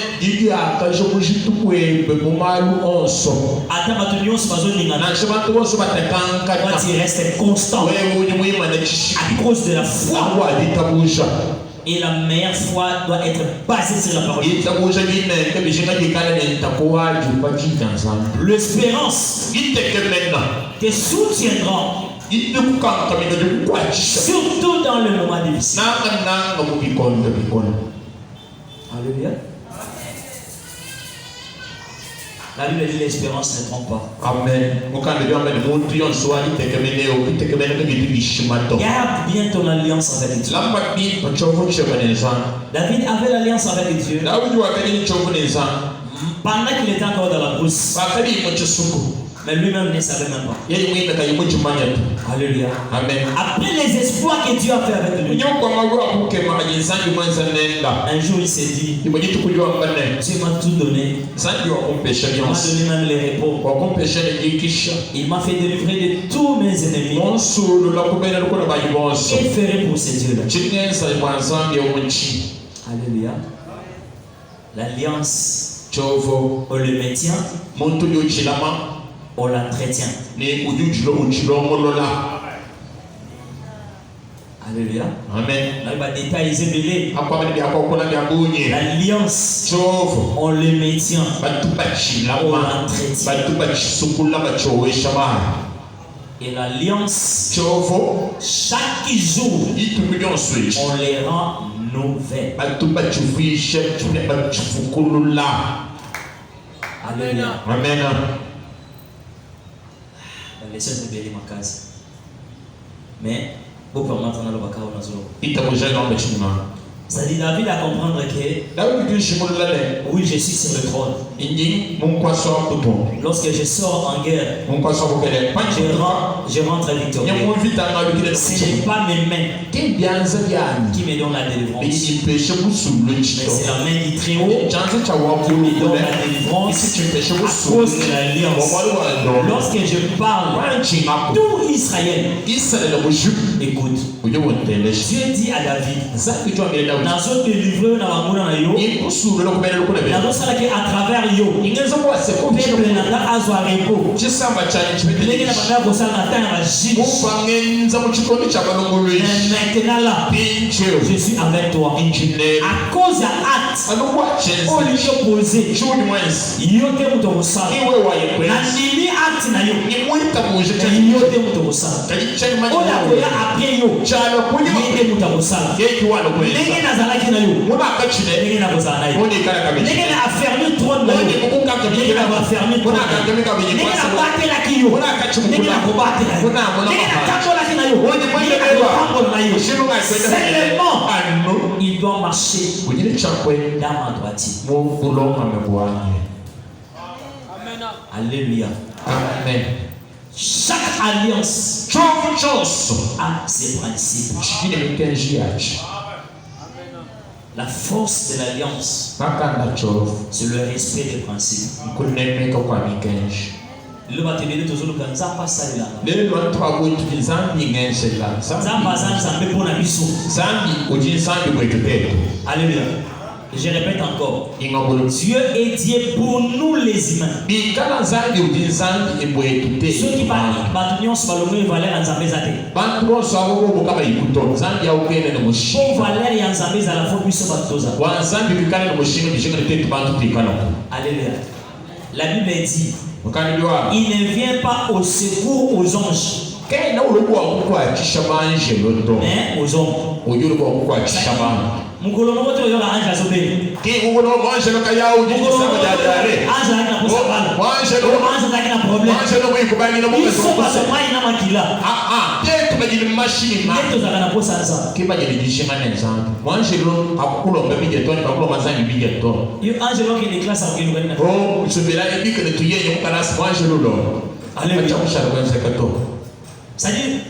Toi, tu restes constant à cause de la foi. Et la meilleure foi doit être basée sur la parole. L'espérance te soutiendra. Surtout dans le moment difficile. Alléluia. La Bible dit l'espérance ne trompe pas. Amen. Garde bien ton alliance avec Dieu. David avait l'alliance avec Dieu pendant qu'il était encore dans la brousse. Mais lui-même ne savait même pas. Alléluia. Amen. Après les espoirs que Dieu a fait avec lui, un jour il s'est dit, Dieu m'a tout donné. Il m'a donné même les repos. Il m'a fait délivrer de tous mes ennemis. Que ferait pour ces dieux-là? Alléluia. L'alliance, on le maintient, on l'entretient. Alléluia. Amen. L'alliance, on le maintient, on l'entretient. Et l'alliance, chaque jour, on les rend nouvelles. Alléluia. Amen. Laissez-moi bénir ma case. Mais, vous pouvez m'entendre le bakao nazolo. Ça dit David à comprendre que oui, je suis sur le trône. Lorsque je sors en guerre, je rentre victorieux. Ce n'est pas mes mains qui me donnent la délivrance, mais c'est la main du Très-Haut qui me donne la délivrance à cause de l'alliance. Lorsque je parle, tout Israël écoute. Dieu dit à David, dans autre livre, à travers yo, peuple n'a pas repos. Maintenant là, je suis avec toi. À cause de l'acte, on lui a posé. Yo te mutosa. Nandimi acte na yo. Yo te mutosa. Ola koya après yo. Yo te mutosa. Ndenge nazalaki na yo. Ndenge nakozala na yo. Ndenge na affermi trône na yo. Ndenge na affermi trône na yo. Ndenge na batelaki yo. Ndenge na kobatela yo. Ndenge na takolaki na yo. Ndenge na kotambola na yo. Seulement, il doit marcher dans ma droiture. Alléluia. Amen. Chaque alliance a ses principes. La force de l'alliance, c'est le respect des principes. Le bâtiment toujours le canza passe là. Alléluia. Je répète encore. Dieu est Dieu pour nous les humains. Ceux qui parlent bâtiment Salomon valeur en Zambé. Pour valeur en Zambé Alléluia. La Bible dit, il ne vient pas au secours aux anges, mais aux hommes. C'est-à-dire,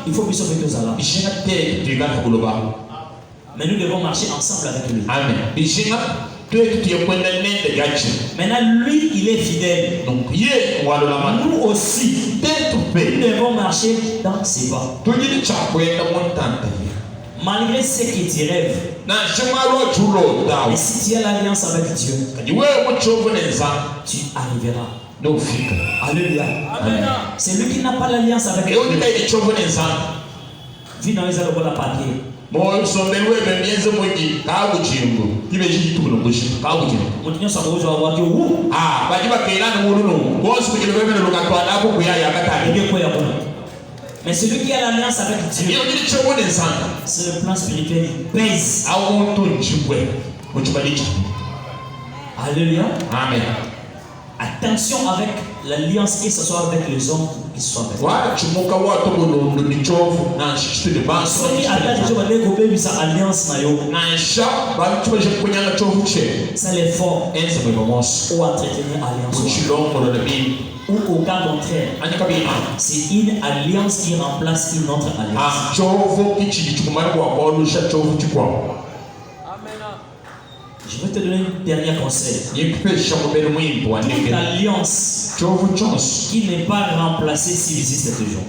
il faut que nous mais nous devons marcher ensemble avec lui. Amen. Maintenant, lui, il est fidèle. Donc, nous aussi, nous devons marcher dans ses pas. Malgré ce que tu rêves, et si tu as l'alliance avec Dieu, tu arriveras. Alléluia. C'est lui qui n'a pas l'alliance avec Dieu. Vie dans les allocs la papier. Mais celui qui a l'alliance avec Dieu, c'est le plan spirituel, il pèse. Alléluia. Amen. Attention avec l'alliance, que ce soit avec les hommes qui soient avec nous. C'est l'effort ou entretenir alliance. Ou au cas contraire, c'est une alliance qui remplace une autre alliance. Je vais te donner un dernier conseil. Toute alliance qui n'est pas remplacée subsiste toujours.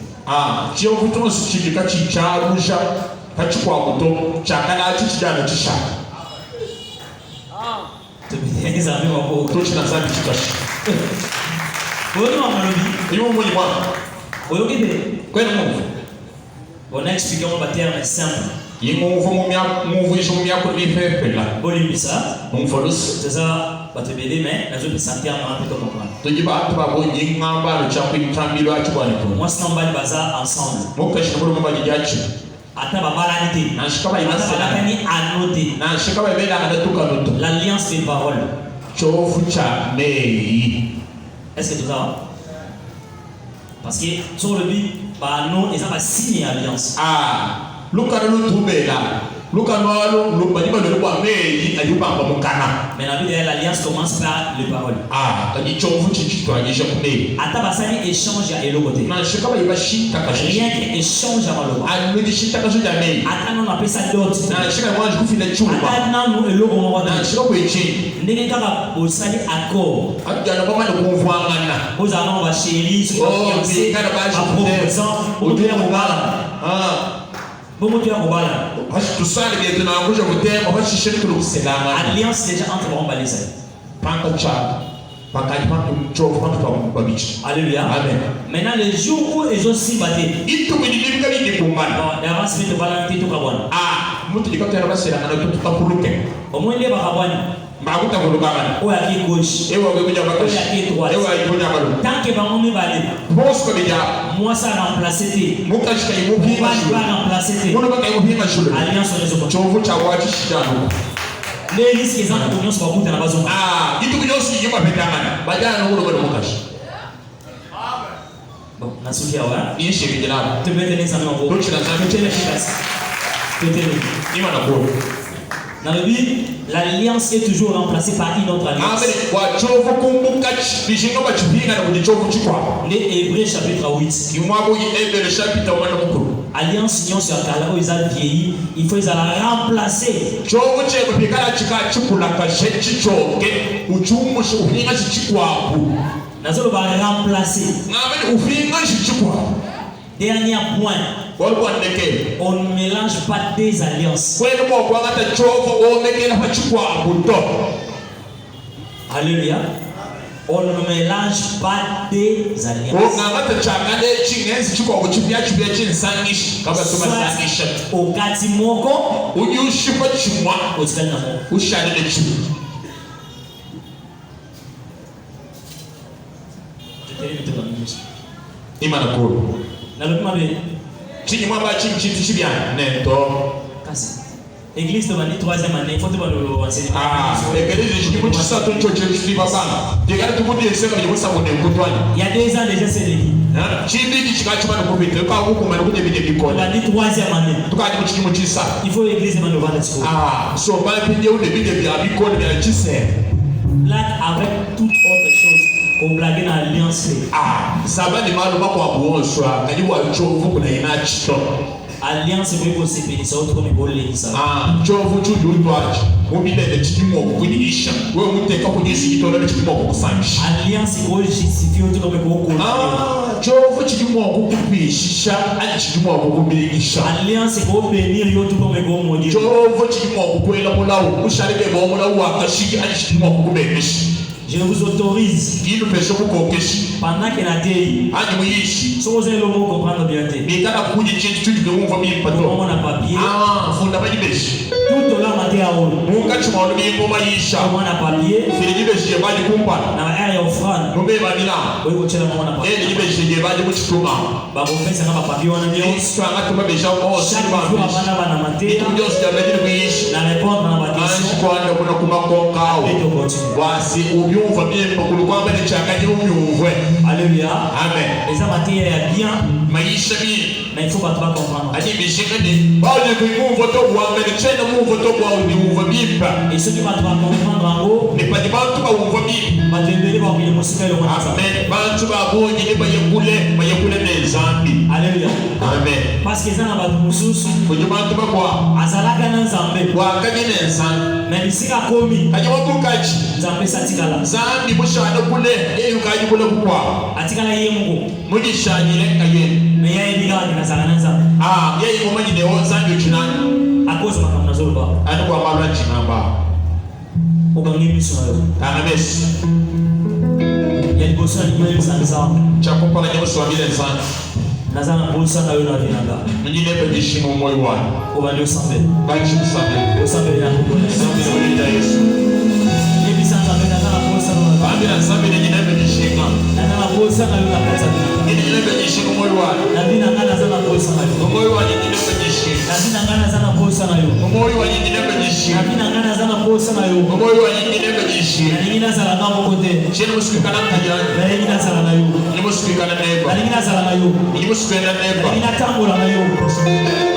On a expliqué mon terme simple. Bolibisa, c'est ça, pas te béder, mais la zone de santé à moi, plutôt comprendre. Moi, c'est un bal bazar ensemble. Attends, l'alliance des paroles. Est-ce que tout ça va? Parce que sur le but, nous, ils ont signé alliance. Mais la vie de l'alliance commence par les paroles. Atabasani échange à l'autre côté. Rien qu'échange à l'autre. Attends, on appelle ça d'autres. Attends, nous et l'autre on va dans. N'est qu'à au sali accord. Vous allons va chérir, se fiancer, à proposant, au bien au bal. Alliance déjà entre les balisés. Alléluia. Amen. Maintenant, les jours où ils ont si battu, d'avance, mais de valenter tout Kabouane. Au moins, les Bakabouane. Ou à qui gauche, ou à qui droite. Tant que Bamou me valide, moi ça remplace. Moi pas remplacer. Alliance sur les autres. Les risques qu'ils ont pour nous sont pas dans la base. Bon, na souffert ouais. Tu mets des examens en gros. Tu dans le but, l'alliance est toujours remplacée par une autre alliance. Les Hébreux chapitre 8. Alliance union sur Kala, où ils ont vieilli, il faut les remplacer. Nous allons remplacer. Dernier point. On ne mélange pas des alliances. Alléluia. On ne mélange pas des alliances. Soit au Katimoko, ou Église de Mani, 3e année, il faut te voir le enseignement. Il y a 2 ans déjà, c'est l'église. Mani, 3e année. Il faut l'église de Mani. Blague avec toute autre chose. On blague dans l'alliance. Ça va de mal au Alliance c'est pour se bénir autre comme pour l'église. Chovu chudu twachi mubile chimo kunisha wewe muteka kunyisiki tona chimo kusangisha alliance ko justifie autre comme pour chovu chimo kukupisha ali chimo kukubilisha alliance ko bénir autre comme pour modi chovu chimo kukwela mulawu ushalike bo mulawu akashiki ali chimo kukubenisha. Je vous autorise pendant qu'il a dit si vous avez le mot comprendre bien on a papier tout au long matin on a papier na area offrande oui vous tchelema on a papier ba vous faites ça na papier on a mis chaque jour avant na matin na répondre na ma question alléluia amen les matières est bien maisha bien mais il faut pas comprendre ani bishikani baje kuimuva to bwa tena muva to bwa uva bimba et ceux qui va comprendre en haut ne pas bantu ba uva bimba batembele ba kule musika yo amen bantu ba bonye ne bayekule nezambi alléluia amen parce que ça na ba mususu kujo bantu ba kwa azalaka na nzambe kwa kanyene nzambe mais bisika komi kanya wabukaji nzambe satikala zambi mushana kule yeyu kaji kule kwa atikala yemungu mujishanyire kaye mais yeye ndiga na zalana nzambe yeye mumanyi ne wonzambi ukinani akoze makamna zolo ba ani kwa mabla chinamba ubangi miso nayo kanamesi yali bosa ni yele sanza chakopa na nyamuso wabile nzana nazana bosa nayo na vinanga nyine be bishimo moyo wa ubandi usambe banchi usambe usambe ya usambe ya Yesu yebi sanza be nazana bosa na baadhi ya usambe nyine be bishimo nazana bosa nayo na kata nyine be bishimo moyo wa na vinanga nazana bosa nayo moyo wa nyine be bishimo na vinanga nazana bosa nayo moyo wa nyine be bishimo na vinanga nazana bosa nayo moyo wa nyine be bishimo na nyingine zala ngamo kote chini musikana kajana na nyingine zala nayo ni musikana neba na nyingine zala nayo ni musikana neba na nyingine tambula nayo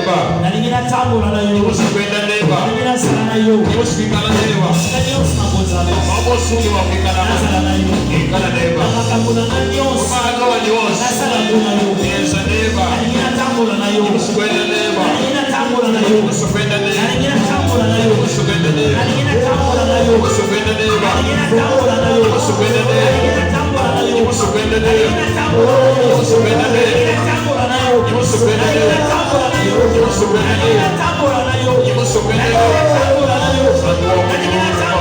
ba na nyingine tambula nayo ni musikana neba na nyingine zala nayo ni musikana neba kanyo sinaboza mambo sungi wa fikana zala nayo kana neba makambula nayo mfano wa nyos na zala nayo yenza neba na nyingine tambula nayo ni musikana neba na nyingine tambula nayo ni musikana neba na nyingine tambula nayo ni musikana neba na nyingine tambula nayo ni musikana neba na nyingine tambula nayo ni musikana neba na nyingine tambula nayo ni musikana neba na nyingine tambula nayo ni musikana neba na nyingine tambula nayo ni musikana neba na nyingine tambula nayo ni musikana na nyingine tambula nayo ni musikana neba tambula nayo na nyingine tambula nayo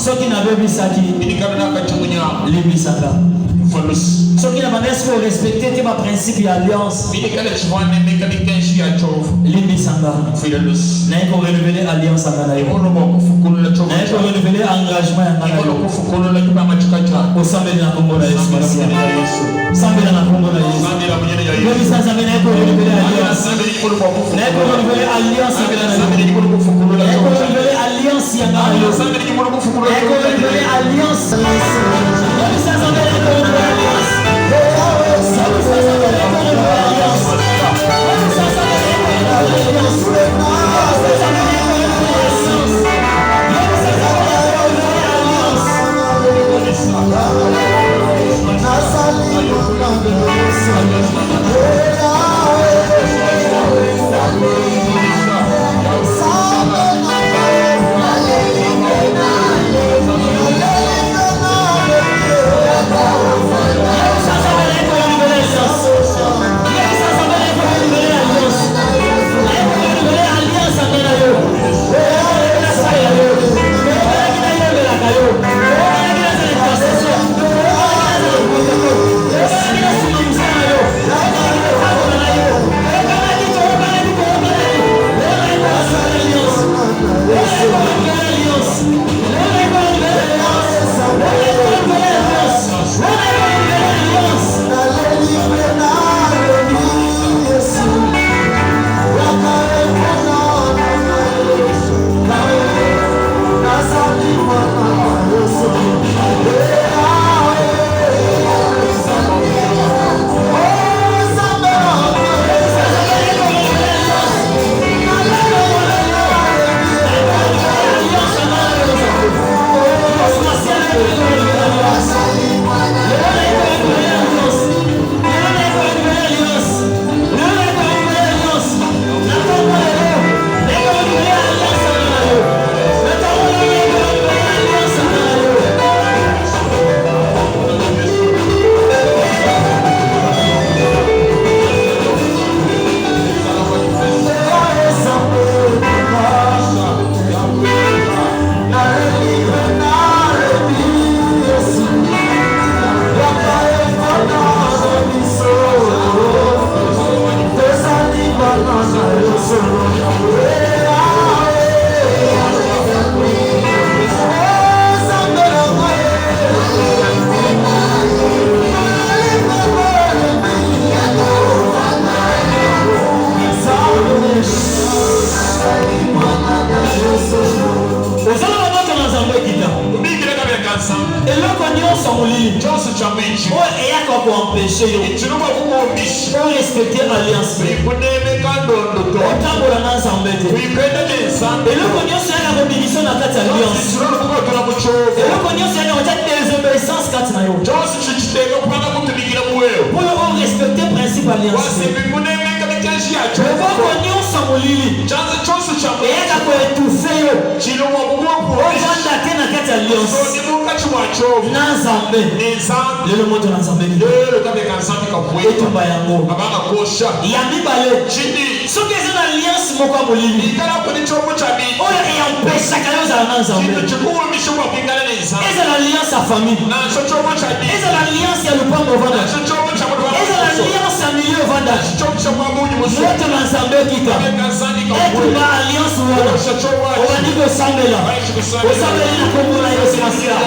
Ce qui n'avait vu ça qui libisaka. Ce qui n'a pas respecté que ma principe et alliance. Libisaka. N'est qu'on renouveler alliance à Nanayo. N'est qu'on renouveler engagement à Nanayo. Au samedi de la Congo de l'Espace. Samedi de la Congo de l'Espace. N'est qu'on renouveler alliance. N'est qu'on renouveler alliance à Nanayo. N'est qu'on renouveler alliance à Nanayo. N'est qu'on renouveler alliance.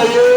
Alliance